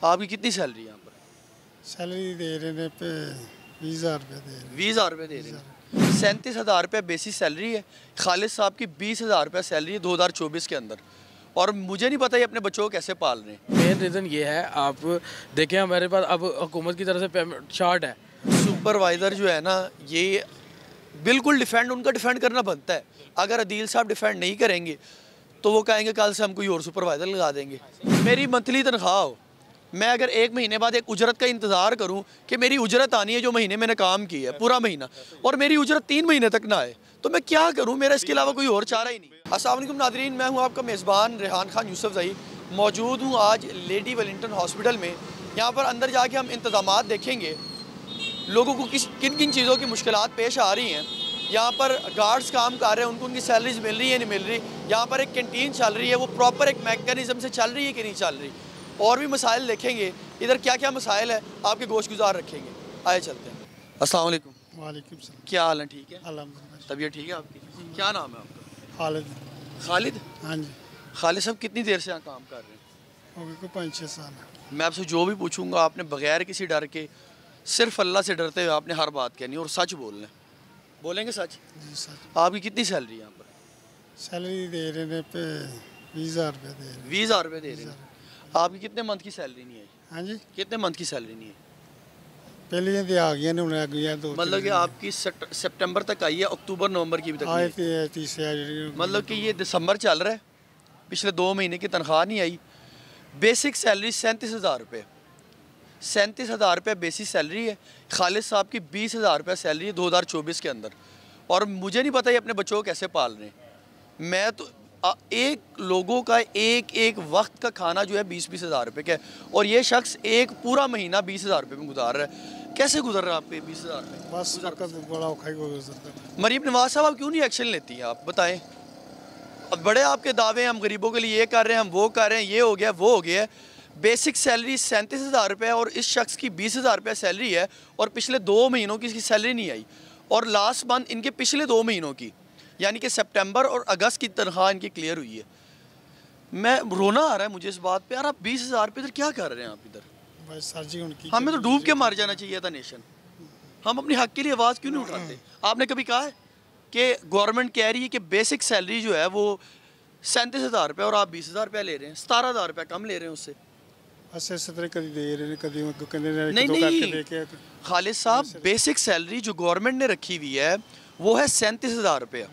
आपकी कितनी सैलरी है यहाँ पर? सैलरी दे रहे ने पे 20,000 रुपये दे रहे 20,000 रुपये दे रहे हैं। 37,000 रुपये बेसिक सैलरी है। खालिद साहब की 20,000 रुपये सैलरी है 2024 के अंदर, और मुझे नहीं पता ये अपने बच्चों को कैसे पाल रहे हैं। मेन रीज़न ये है, आप देखें हमारे पास अब हुकूमत की तरफ से पेमेंट शार्ट है। सुपरवाइज़र जो है ना, ये बिल्कुल उनका डिफेंड करना बनता है। अगर अदील साहब डिफेंड नहीं करेंगे तो वो कहेंगे कल से हम कोई और सुपरवाइज़र लगा देंगे। मेरी मंथली तनख्वाह हो, मैं अगर एक महीने बाद एक उजरत का इंतज़ार करूं कि मेरी उजरत आनी है जो महीने मैंने काम किया है पूरा महीना, और मेरी उजरत 3 महीने तक ना आए, तो मैं क्या करूं? मेरा इसके अलावा कोई और चारा ही नहीं। अस्सलाम वालेकुम नाज़रीन, मैं हूं आपका मेज़बान रेहान खान यूसुफ़ज़ई। मौजूद हूं आज लेडी वेलिंगटन हॉस्पिटल में। यहाँ पर अंदर जाके हम इंतज़ामात देखेंगे, लोगों को किन किन चीज़ों की मुश्किलात पेश आ रही हैं। यहाँ पर गार्ड्स काम कर रहे हैं, उनको उनकी सैलरीज मिल रही है नहीं मिल रही। यहाँ पर एक कैंटीन चल रही है, वो प्रॉपर एक मैकेनिज़्म से चल रही है कि नहीं चल रही। और भी मसाइल देखेंगे, इधर क्या क्या मसाइल है आपके गोश गुजार रखेंगे। आए चलते हैं। अस्सलाम वालेकुम। वालेकुम सलाम। क्या हाल है? ठीक है, अल्हम्दुलिल्लाह। तबीयत ठीक है आपकी? क्या नाम है आपका? खालिद। खालिद? हाँ जी, खालिद साहब कितनी देर से यहाँ काम कर रहे हैं? हो गए को 5-6 साल। मैं आपसे जो भी पूछूंगा आपने बगैर किसी डर के, सिर्फ अल्लाह से डरते हुए आपने हर बात कहनी और सच बोलना है। बोलेंगे सच? जी सर। आपकी कितनी सैलरी है यहाँ पर? सैलरी दे रहे ने पे 20,000 रुपये दे रहे 20,000 रुपये दे रहे हैं। आपकी कितने मंथ की सैलरी नहीं आई? हाँ जी, कितने मंथ की सैलरी नहीं है? पहले ये आ गया ने उन्हें आ गया 2 मतलब कि आपकी सितंबर तक आई है, अक्टूबर नवंबर की भी तक नहीं आए आई। थे तीसरे मतलब कि ये दिसंबर चल रहा है, पिछले 2 महीने की तनख्वाह नहीं आई। बेसिक सैलरी 37,000 रुपये, 37,000 रुपये बेसिक सैलरी है। खालिद साहब की 20,000 रुपये सैलरी है 2024 के अंदर, और मुझे नहीं पता ये अपने बच्चों को कैसे पाल रहे हैं। मैं तो एक लोगों का एक वक्त का खाना जो है 20-20 हज़ार रुपये का है, और ये शख्स एक पूरा महीना 20,000 रुपये में गुजार रहा है। कैसे गुजर रहा है आपके 20,000 रुपये? बस बड़ा औखा ही गुजरता है। मरीम नवाज साहब, आप क्यों नहीं एक्शन लेती हैं? आप बताएं। अब बड़े आपके दावे हैं, हम गरीबों के लिए ये कर रहे हैं, हम वो कर रहे हैं, ये हो गया वो हो गया। बेसिक सैलरी 37,000 रुपये और इस शख्स की 20,000 रुपये सैलरी है, और पिछले 2 महीनों की इसकी सैलरी नहीं आई, और लास्ट मंथ इनके पिछले 2 महीनों की यानी कि सितंबर और अगस्त की तनख्वाह इनकी क्लियर हुई है। मैं रोना आ रहा है मुझे इस बात पे, यार आप 20,000 रुपये इधर क्या कर रहे हैं आप इधर? बस सर जी उनकी हमें तो डूब के मार जाना चाहिए था नेशन। हम अपने हक के लिए आवाज़ क्यों नहीं उठाते? आपने कभी कहा है कि गवर्नमेंट कह रही है कि बेसिक सैलरी जो है वो 37,000 रुपये और आप 20,000 रुपये ले रहे हैं, 17,000 रुपये कम ले रहे हैं उससे? ऐसे इस तरह कभी दे रहे ने कभी कहने नहीं दो करके नहीं देके खालिद साहब, बेसिक सैलरी जो गवर्नमेंट ने रखी हुई है वो है 37,000 रुपये।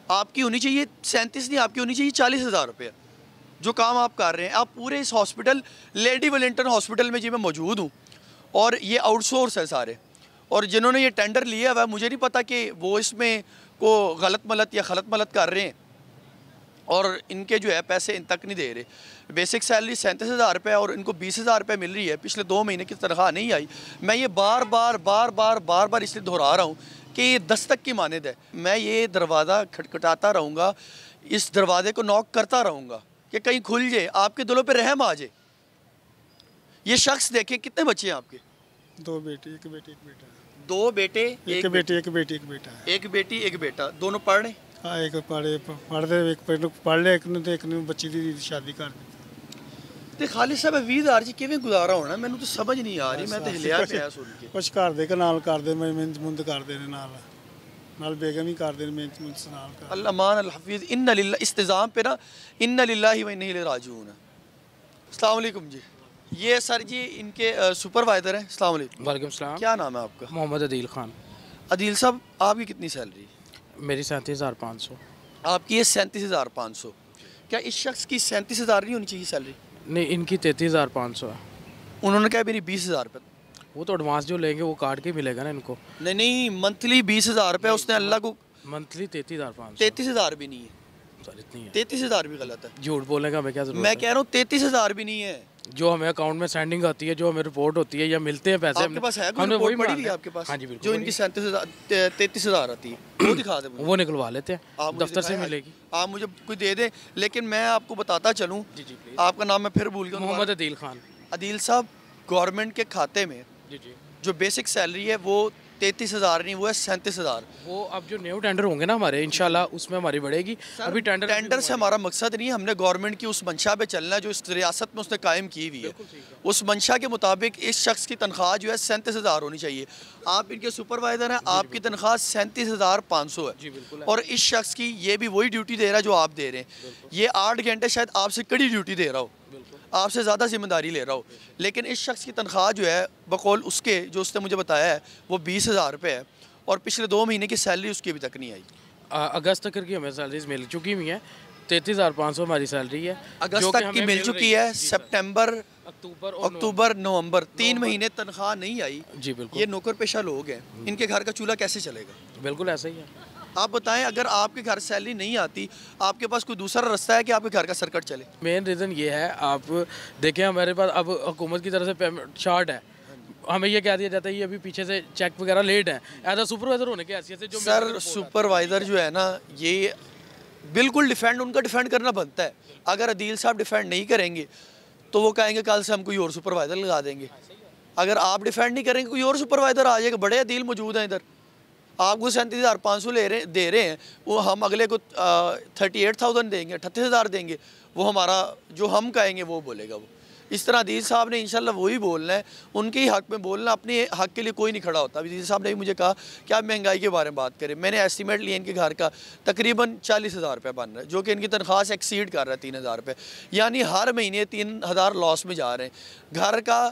आपकी होनी चाहिए 37 नहीं, आपकी होनी चाहिए 40,000 रुपये। जो काम आप कर रहे हैं, आप पूरे इस हॉस्पिटल लेडी वेलिंगटन हॉस्पिटल में जी मैं मौजूद हूँ, और ये आउटसोर्स है सारे, और जिन्होंने ये टेंडर लिया हुआ है मुझे नहीं पता कि वो इसमें को गलत मलत या खलत मलत कर रहे हैं, और इनके जो है पैसे इन तक नहीं दे रहे। बेसिक सैलरी 37,000 रुपये और इनको 20,000 रुपये मिल रही है, पिछले 2 महीने की तनख्वाह नहीं आई। मैं ये बार बार इसलिए दोहरा रहा हूँ कि ये दस्तक की मानद है। मैं ये दरवाज़ा खटखटाता रहूँगा, इस दरवाजे को नॉक करता रहूँगा कि कहीं खुल जाए, आपके दिलों पे रहम आ जाए। ये शख्स देखें, कितने बच्चे हैं आपके? 2 बेटे, एक बेटी एक बेटा। 2 बेटे, एक बेटी एक बेटी एक बेटा है। एक बेटी एक बेटा, दोनों पढ़ रहे? हाँ, एक पढ़ते एक पढ़ ले, एक ने बच्ची की शादी कर दी। ਤੇ ਖਾਲਿਦ ਸਾਹਿਬ 20,000 ਚ ਕਿਵੇਂ ਗੁਜ਼ਾਰਾ ਹੋਣਾ? ਮੈਨੂੰ ਤਾਂ ਸਮਝ ਨਹੀਂ ਆ ਰਹੀ, ਮੈਂ ਤਾਂ ਹਿਲਿਆ ਪਿਆ ਸੁਣ ਕੇ। ਕੁਛ ਘਰ ਦੇ ਕੇ ਨਾਲ ਕਰਦੇ, ਮਿਹਨਤ ਮੁੰਦ ਕਰਦੇ ਨੇ ਨਾਲ ਬੇਗਮ ਹੀ ਕਰਦੇ ਨੇ ਮਿਹਨਤ ਮੁੰਦ ਨਾਲ ਕਰ। अल अमान अल हफीज़ इन्ना लिल्लाह, इस्तिज़ाम पे ना इन्ना लिल्लाहि व इन्ना इलैहि राजिऊन। अस्सलाम वालेकुम जी, ये सर जी इनके सुपरवाइज़र हैं। अस्सलाम वालेकुम। वालेकुम सलाम। क्या नाम है आपका? मोहम्मद अदील खान। अदील साहब, आपकी कितनी सैलरी? मेरी 37,500। आपकी ये 37,500। क्या इस शख्स की 37,000 नहीं होनी चाहिए सैलरी? नहीं, इनकी 33,500 है। उन्होंने कहा मेरी 20,000 रुपये। वो तो एडवांस जो लेंगे वो काट के मिलेगा ना इनको। नहीं नहीं, मंथली 20,000 रुपये उसने अल्लाह को। मंथली 33,500। 33,000 भी नहीं है सर, इतनी है। 33,000 भी गलत है। झूठ बोलने का हमें क्या जरूरत मैं है? कह रहा हूँ 33,000 भी नहीं है। जो हमें अकाउंट में सेंडिंग आती है, जो हमें रिपोर्ट होती है या मिलते हैं पैसे, आपके पास है कोई हमने रिपोर्ट वही पड़ी हुई है आपके पास? हाँ जी बिल्कुल। जो इनकी 33,000 आती है वो दिखा दे मुझे। वो निकलवा लेते हैं, आप मुझे दफ्तर से दिखाएं, मिलेगी। आप मुझे कोई दे दें, लेकिन मैं आपको बताता चलूँ। जी जी प्लीज। आपका नाम मैं फिर भूल गया। मोहम्मद अदील खान। अदील साहब, गवर्नमेंट के खाते में जी जी। जो बेसिक सैलरी है वो 33,000 नहीं, वो है 37,000। वो अब जो न्यू टेंडर होंगे ना हमारे, इंशाल्लाह उसमें हमारी बढ़ेगी। अभी टेंडर से हमारा मकसद नहीं है, हमने गवर्नमेंट की उस मंशा पे चलना है जो इस रियासत में उसने कायम की हुई है। उस मंशा के मुताबिक इस शख्स की तनख्वाह जो है 37,000 होनी चाहिए। आप इनके सुपरवाइज़र हैं, आपकी तनख्वाह 37,500 है, और इस शख्स की ये भी वही ड्यूटी दे रहा है जो आप दे रहे हैं। ये 8 घंटे शायद आपसे कड़ी ड्यूटी दे रहा हो, आपसे ज़्यादा जिम्मेदारी ले रहा हो, लेकिन इस शख्स की तनख्वाह जो है बकौल उसके जो उसने मुझे बताया है वो 20,000 रुपये है, और पिछले 2 महीने की सैलरी उसकी अभी तक नहीं आई। अगस्त तक की हमें सैलरीज मिल चुकी हुई हैं, 33,500 हमारी सैलरी है अगस्त तक की मिल चुकी है। सितंबर, अक्टूबर अक्टूबर, नवंबर 3 महीने तनख्वाह नहीं आई। जी बिल्कुल, ये नौकर पेशा लोग हैं, इनके घर का चूल्हा कैसे चलेगा? बिल्कुल ऐसा ही है। आप बताएं, अगर आपके घर सैलरी नहीं आती, आपके पास कोई दूसरा रास्ता है कि आपके घर का सर्कट चले? मेन रीज़न ये है, आप देखें हमारे पास अब हुकूमत की तरफ से पेमेंट शार्ट है, हमें ये कह दिया जाता है ये अभी पीछे से चेक वगैरह लेट है। एज अ सुपरवाइजर होने की हैसियत से जो सर सुपरवाइज़र जो है ना, ये बिल्कुल उनका डिफेंड करना बनता है। अगर अदील साहब डिफेंड नहीं करेंगे तो वो कहेंगे कल से हम कोई और सुपरवाइज़र लगा देंगे। अगर आप डिफेंड नहीं करेंगे कोई और सुपरवाइज़र आ जाएगा। बड़े अदील मौजूद हैं इधर, आपको 37,500 दे रहे हैं, वो हम अगले को 38,000 देंगे, 38,000 देंगे, वो हमारा जो हम कहेंगे वो बोलेगा। वो इस तरह अदील साहब ने इंशाल्लाह वही बोलना है, उनके ही हक़ में बोलना, अपने हक़ के लिए कोई नहीं खड़ा होता। अदील साहब ने भी मुझे कहा कि आप महंगाई के बारे में बात करें। मैंने एस्टीमेट लिया इनके घर का तकरीबन 40,000 रुपये बन रहा है, जो कि इनकी तनख्वाह से एक्सीड कर रहा है 3,000 रुपये, यानी हर महीने 3,000 लॉस में जा रहे हैं। घर का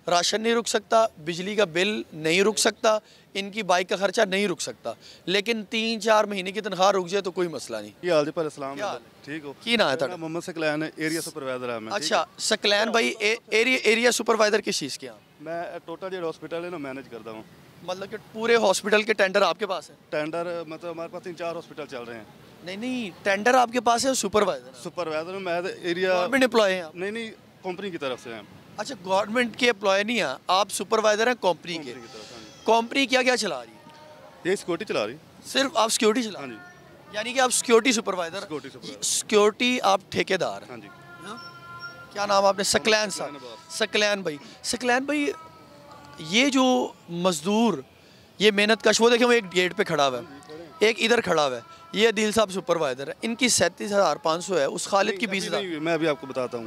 राशन नहीं रुक सकता, बिजली का बिल नहीं रुक सकता, इनकी बाइक का खर्चा नहीं रुक सकता, लेकिन 3-4 महीने की तनख्वाह रुक जाए तो कोई मसला नहीं। ਕੀ ਹਾਲ ਜੀ ਭਾਈ ਸਲਾਮ क्या हाल है? ठीक हो की ना है मेरा मोहम्मद सकलैन है एरिया सुपरवाइजर है मैं अच्छा सकलैन भाई, एरिया सुपरवाइज़र किस चीज़ के हैं? मैं टोटल जो हॉस्पिटल है ना मैनेज करता हूँ मतलब कि पूरे हॉस्पिटल के टेंडर आपके पास है? टेंडर मतलब हमारे पास 3-4 हॉस्पिटल चल रहे हैं नहीं, टेंडर आपके पास है, सुपरवाइज़र सुपरवाइजर में एरिया गवर्नमेंट एम्प्लॉय हैं आप? नहीं कंपनी की तरफ से हैं अच्छा, गवर्नमेंट के एम्प्लॉय नहीं हैं आप, सुपरवाइज़र हैं कंपनी के। की तरफ हाँ कंपनी क्या क्या चला रही है? जी ये सिक्योरिटी चला रही सिर्फ आप सिक्योरिटी चला हाँ रही जी हैं? यानी कि आप security supervisor, security supervisor security आप ठेकेदार हैं? हाँ जी हाँ? क्या नाम आपने? सकलैन साहब, सकलैन भाई। सकलैन भाई, ये जो मज़दूर, ये मेहनत कश, वो देखें वो एक गेट पे खड़ा हुआ है, एक इधर खड़ा हुआ है, ये अदील साहब सुपरवाइज़र है, इनकी 37,500 है, उस खालिद की 20,000। नहीं, मैं अभी आपको बताता हूँ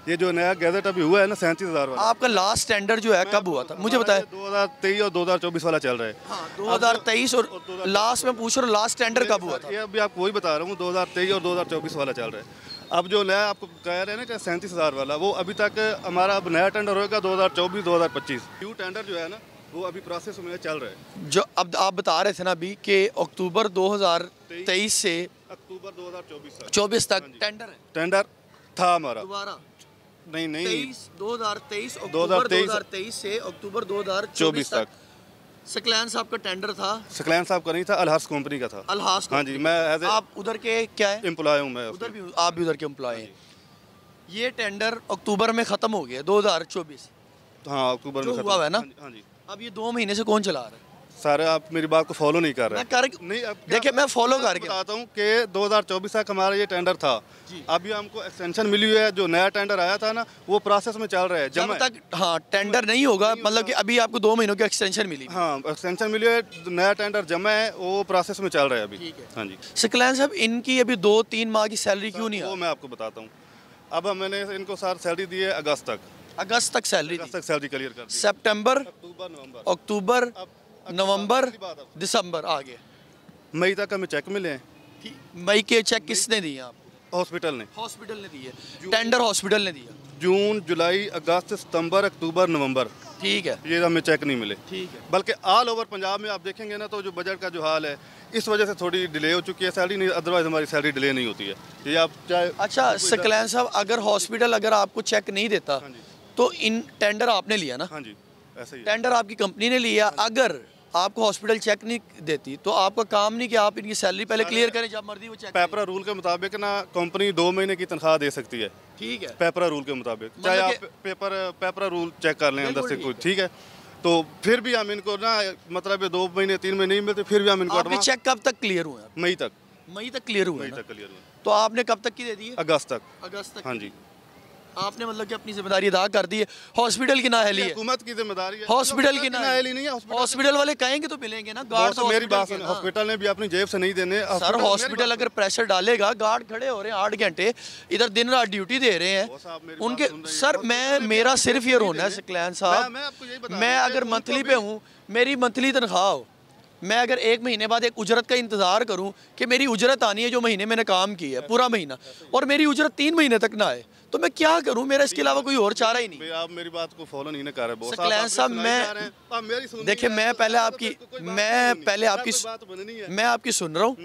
ये जो नया गैजेट अभी हुआ है ना 37,000 वाला, आपका लास्ट टेंडर जो है कब हुआ था मुझे बताएं? 2023 और 2024 वाला चल रहा है। हाँ, 2023 और लास्ट में पूछ रहा हूँ, लास्ट टेंडर कब हुआ था? ये अभी आपको वही बता रहा हूँ 2023 और 2024 वाला चल रहा है। अब जो नया आपको कह रहे हैं ना कि 37,000 वाला, वो अभी तक हमारा अब नया टेंडर होगा 2024-2025। न्यू टेंडर जो है ना वो अभी प्रोसेस में चल रहा है। जो अब आप बता रहे थे ना अभी कि अक्टूबर 2023 से अक्टूबर 2024 24 तक टेंडर है। टेंडर था हमारा, दोबारा नहीं 2023 अक्टूबर 2023 से अक्टूबर 2024 तक सकलैन साहब का टेंडर था। सकलैन साहब का नहीं था, अलहास कंपनी का था। अलहास हाँ जी, मैं एज आप उधर के क्या है? एम्प्लॉय हूँ मैं उधर भी आप भी उधर के एम्प्लॉय हैं। ये टेंडर अक्टूबर में ख़त्म हो गया 2024 हाँ अक्टूबर जो में हुआ है ना। हाँ जी अब ये 2 महीने से कौन चला रहा है? सारे आप मेरी बात को फॉलो नहीं कर रहे मैं कर नहीं। अब देखिए मैं फॉलो कर गया बताता हूँ कि 2024 तक हमारा ये टेंडर था, अभी हमको एक्सटेंशन मिली हुई है। जो नया टेंडर आया था ना वो प्रोसेस में चल रहा है। जब तक हाँ टेंडर नहीं होगा, मतलब कि अभी आपको 2 महीनों की एक्सटेंशन मिली। हाँ एक्सटेंशन मिली है, नया टेंडर जमा है, वो प्रोसेस में चल रहा है अभी। हाँ जी सकलैन साहब, इनकी अभी 2-3 माह की सैलरी क्यों नहीं वो आई? मैं आपको बताता हूँ। अब मैंने इनको सर सैलरी दी है अगस्त तक सैलरी दी। सैलरी क्लियर कर दी। सितंबर, अक्टूबर नवंबर अक्टूबर, नवंबर, बात दिसंबर आ गए। मई तक हमें चेक मिले हैं। मई के चेक किसने दिए आपको? हॉस्पिटल ने, हॉस्पिटल ने दिए, टेंडर हॉस्पिटल ने दिया। जून जुलाई अगस्त सितंबर अक्टूबर नवंबर, ठीक है, ये हमें चेक नहीं मिले। ठीक है। बल्कि ऑल ओवर पंजाब में आप देखेंगे ना तो जो बजट का जो हाल है इस वजह से थोड़ी डिले हो चुकी है सैलरी, नहीं अदरवाइज हमारी सैलरी डिले नहीं होती है। ये आप चाहे अच्छा सकलैन साहब, अगर हॉस्पिटल अगर आपको चेक नहीं देता हाँ जी तो इन टेंडर आपने लिया ना? हाँ जी ऐसे ही है। टेंडर आपकी कंपनी ने लिया। अगर आपको हॉस्पिटल चेक नहीं देती तो आपका काम नहीं कि आप इनकी सैलरी पहले क्लियर करें, जब मर्जी वो चेक। पेपरा रूल के मुताबिक ना कंपनी 2 महीने की तनख्वाह दे सकती है। ठीक है, पेपरा रूल के मुताबिक, चाहे आप पेपरा रूल चेक कर लें अंदर से कोई, ठीक है। तो फिर भी हम इनको ना मतलब 2 महीने 3 महीने नहीं मिलते, फिर भी हम इनको आपके चेक कब तक क्लियर हुए? मई तक मई तक क्लियर हुए मई ना? तक क्लियर हुए। तो आपने कब तक की दे दी है? अगस्त तक। अगस्त तक। हाँ जी आपने मतलब कि अपनी जिम्मेदारी अदा कर दी है। हॉस्पिटल की नाअहली है, हुकूमत की जिम्मेदारी है। हॉस्पिटल की नाअहली नहीं है। हॉस्पिटल वाले कहेंगे तो मिलेंगे ना। गार्ड तो मेरी बात हॉस्पिटल सुनो, हॉस्पिटल ने भी अपनी जेब से नहीं देने। सर हॉस्पिटल अगर प्रेशर डालेगा, गार्ड खड़े हो रहे हैं 8 घंटे इधर दिन रात ड्यूटी दे रहे हैं उनके। सर मैं मेरा सिर्फ ये रोना है सकलैन साहब, मैं अगर मंथली पे हूँ, मेरी मंथली तनख्वाह हो, मैं अगर 1 महीने बाद एक उजरत का इंतज़ार करूं कि मेरी उजरत आनी है जो महीने मैंने काम किया है पूरा महीना, और मेरी उजरत 3 महीने तक ना आए, तो मैं क्या करूं? मेरा इसके अलावा कोई और चारा ही नहीं। आप मेरी बात को फॉलो नहीं कर रहे सकलैन साहब, मैं देखिए मैं पहले आपकी सुन रहा हूँ,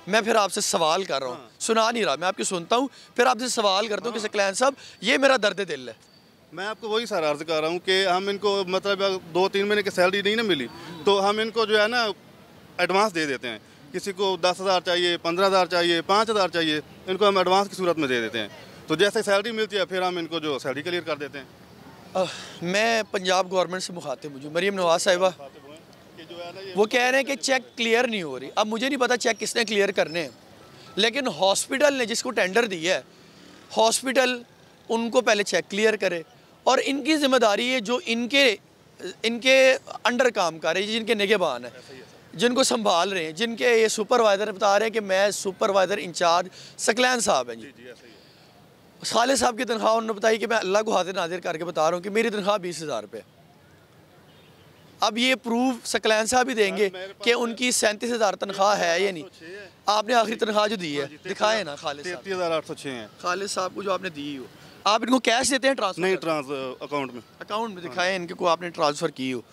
मैं फिर आपसे सवाल कर रहा हूँ, सुना नहीं रहा, मैं आपकी सुनता हूँ फिर आपसे सवाल करता हूँ कि सकलैन साहब ये मेरा दर्द दिल है। मैं आपको वही सारा अर्ज कर रहा हूँ कि हम इनको मतलब 2-3 महीने की सैलरी नहीं ना मिली तो हम इनको जो है ना एडवांस दे देते हैं। किसी को 10,000 चाहिए, 15,000 चाहिए, 5,000 चाहिए, इनको हम एडवांस की सूरत में दे देते हैं। तो जैसे सैलरी मिलती है फिर हम इनको जो सैलरी क्लियर कर देते हैं। मैं पंजाब गवर्नमेंट से मुखातिब हूँ, मरीम नवाज साहिबा, वो कह रहे हैं कि चेक क्लियर नहीं हो रही। अब मुझे नहीं पता चेक किसने क्लियर करने हैं, लेकिन हॉस्पिटल ने जिसको टेंडर दिया है, हॉस्पिटल उनको पहले चेक क्लियर करे, और इनकी जिम्मेदारी है जो इनके अंडर काम कर रहे हैं, जिनके निगहबान है, जिनको संभाल रहे हैं, जिनके ये सुपरवाइज़र बता रहे हैं कि मैं सुपरवाइज़र इंचार्ज सकलैन साहब हैं जी। खालिद साहब की तनख्वाह उन्होंने बताई कि मैं अल्लाह को हाजिर नाजिर करके बता रहा हूँ कि मेरी तनख्वाह 20,000 रुपये। अब ये प्रूफ सकलैन साहब ही देंगे कि उनकी 37,000 तनख्वाह है या नहीं। आपने आखिरी तनख्वाह जो दी है दिखाए ना खालिद साहब, 33,806 है खालिद साहब को जो आपने दी हो, आप इनको कैश देते हैं ट्रांसफर? नहीं, अकाउंट में दिखाएं इनके को आपने ट्रांसफ़र की हो।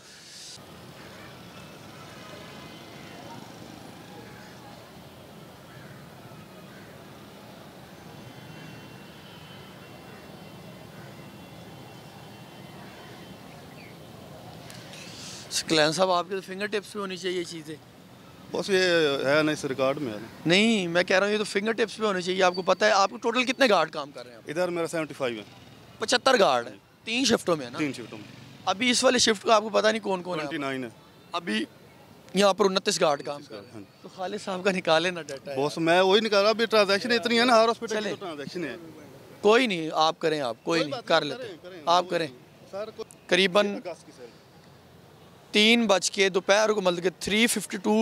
सकलैन साहब आपके तो फिंगर टिप्स पे होनी चाहिए चीज़ें। बस ये है ना, इस रिकॉर्ड में है ना। नहीं मैं कह रहा हूँ ये तो फिंगर टिप्स पे होनी चाहिए। आपको पता है आपको टोटल कितने गार्ड काम कर रहे हैं? इधर मेरा 75 है। 75 गार्ड है, 3 शिफ्टों में है ना? 3 शिफ्टों में। अभी इस वाले शिफ्ट का आपको पता नहीं कौन कौन है? 29 है। अभी यहाँ पर 29 गार्ड काम कर रहे हैं। तो खालिद साहब का निकाले ना डाटा। बॉस मैं वही निकाल रहा, अभी ट्रांजैक्शन इतनी है ना, हर हॉस्पिटल की ट्रांजैक्शन है। कोई नहीं, आप करें, आप कोई नहीं कर लेते, आप करें। करीबन 3 बज के दोपहर को मतलब कि 3:52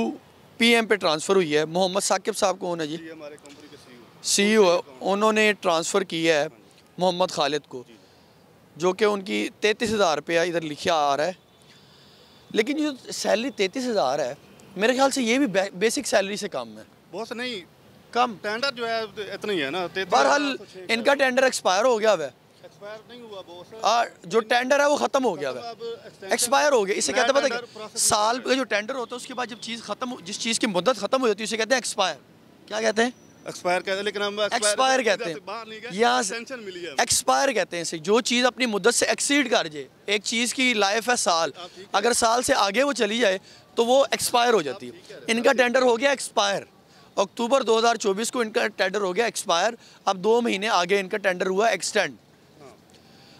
PM पे ट्रांसफ़र हुई है। मोहम्मद साकिब साहब कौन है जी? हमारे कंपनी के CEO है, उन्होंने ट्रांसफ़र किया है मोहम्मद खालिद को, जो कि उनकी 33,000 रुपया इधर लिखा आ रहा है। लेकिन जो सैलरी 33,000 है मेरे ख्याल से ये भी बेसिक सैलरी से कम है। बॉस नहीं, कम टेंडर जो है इतना ही है ना। बहरहाल इनका टेंडर एक्सपायर हो गया है। एक्सपायर नहीं हुआ बॉस, जो टेंडर है वो ख़त्म हो गया है, एक्सपायर हो गया। इसे कहते हैं पता है, साल का जो टेंडर होता है उसके बाद जब चीज़ ख़त्म, जिस चीज़ की मुद्दत ख़त्म हो जाती है उसे कहते हैं एक्सपायर। क्या कहते हैं? एक्सपायर कहते हैं, लेकिन हम एक्सपायर कहते हैं। यहाँ से एक्सपायर कहते हैं इसे, जो चीज़ अपनी मुद्दत से एक्सीड कर जाए। एक चीज़ की लाइफ है साल, अगर साल से आगे वो चली जाए तो वो एक्सपायर हो जाती है। इनका टेंडर हो गया एक्सपायर, अक्टूबर 2024 को इनका टेंडर हो गया एक्सपायर। अब 2 महीने आगे इनका टेंडर हुआ एक्सटेंड।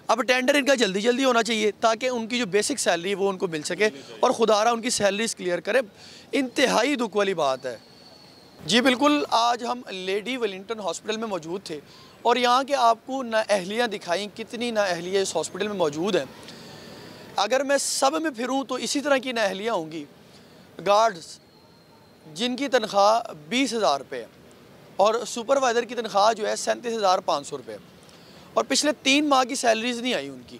अब टेंडर इनका जल्दी जल्दी होना चाहिए ताकि उनकी जो बेसिक सैलरी है वो उनको मिल सके, और खुदारा उनकी सैलरीज क्लियर करे। इंतहाई दुख वाली बात है जी। बिल्कुल, आज हम लेडी वेलिंगटन हॉस्पिटल में मौजूद थे और यहाँ के आपको नाअहलियाँ दिखाई, कितनी नाअहलियाँ इस हॉस्पिटल में मौजूद हैं। अगर मैं सब में फिरूँ तो इसी तरह की नाअहलियाँ होंगी। गार्ड्स जिनकी तनख्वाह 20,000 रुपये है और सुपरवाइज़र की तनख्वाह जो है 37,500 रुपये, और पिछले 3 माह की सैलरीज नहीं आई उनकी,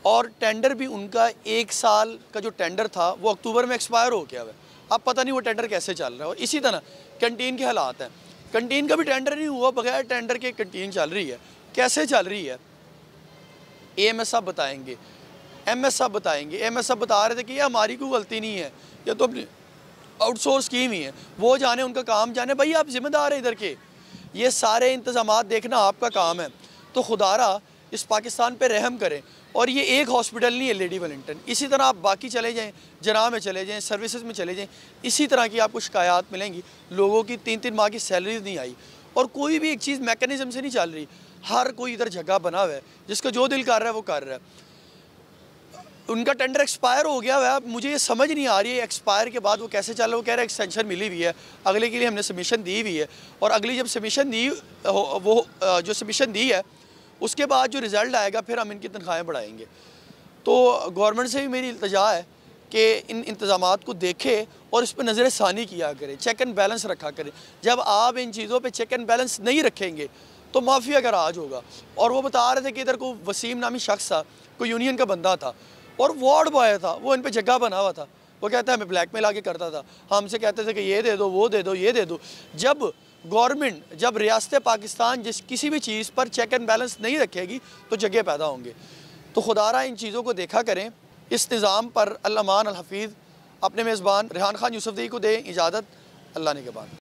और टेंडर भी उनका 1 साल का जो टेंडर था वो अक्टूबर में एक्सपायर हो गया है। अब पता नहीं वो टेंडर कैसे चल रहा है। और इसी तरह कैंटीन के हालात हैं, कैंटीन का भी टेंडर नहीं हुआ, बगैर टेंडर के कैंटीन चल रही है। कैसे चल रही है? AMS साहब बताएंगे, MS साहब बताएंगे। AMS साहब बता रहे थे कि ये हमारी कोई गलती नहीं है, ये तो अपनी आउटसोर्स स्कीम ही है, वो जाने, उनका काम जाने। भाई आप जिम्मेदार हैं इधर के, ये सारे इंतज़ामात देखना आपका काम है। तो खुदारा इस पाकिस्तान पे रहम करें। और ये एक हॉस्पिटल नहीं है लेडी वेलिंगटन, इसी तरह आप बाकी चले जाएं, जना में चले जाएं, सर्विसेज में चले जाएं, इसी तरह की आपको शिकायत मिलेंगी। लोगों की 3-3 माह की सैलरीज नहीं आई, और कोई भी एक चीज़ मैकेनिज़्म से नहीं चल रही। हर कोई इधर जगह बना हुआ है, जिसका जो दिल कर रहा है वो कर रहा है। उनका टेंडर एक्सपायर हो गया है। मुझे ये समझ नहीं आ रही है एक्सपायर के बाद वो कैसे चल रहा है। वो कह रहा है एक्सटेंशन मिली हुई है, अगले के लिए हमने सबमिशन दी हुई है, और अगली जब सबमिशन दी, वो जो सबमिशन दी है उसके बाद जो रिज़ल्ट आएगा फिर हम इनकी तनख्वाहें बढ़ाएंगे। तो गवर्नमेंट से भी मेरी इल्तजा है कि इन इंतज़ामात को देखे और इस पर नज़र सानी किया करें, चेक एंड बैलेंस रखा करें। जब आप इन चीज़ों पे चेक एंड बैलेंस नहीं रखेंगे तो माफिया का राज होगा। और वो बता रहे थे कि इधर को वसीम नामी शख्स था, कोई यूनियन का बंदा था और वार्ड बॉय था, वो इन पे जगह बना हुआ था। वो कहता है हमें ब्लैकमेल आके करता था, हमसे कहते थे कि ये दे दो, वो दे दो, ये दे दो। जब गवर्नमेंट, जब रियासत पाकिस्तान जिस किसी भी चीज़ पर चेक एंड बैलेंस नहीं रखेगी तो जगह पैदा होंगे। तो खुदारा इन चीज़ों को देखा करें। इस निज़ाम पर अल अमान अल हफीज़ अपने मेज़बान रेहान खान यूसुफ़ज़ई को दें इजाज़त। अल्लाह ने के बाद।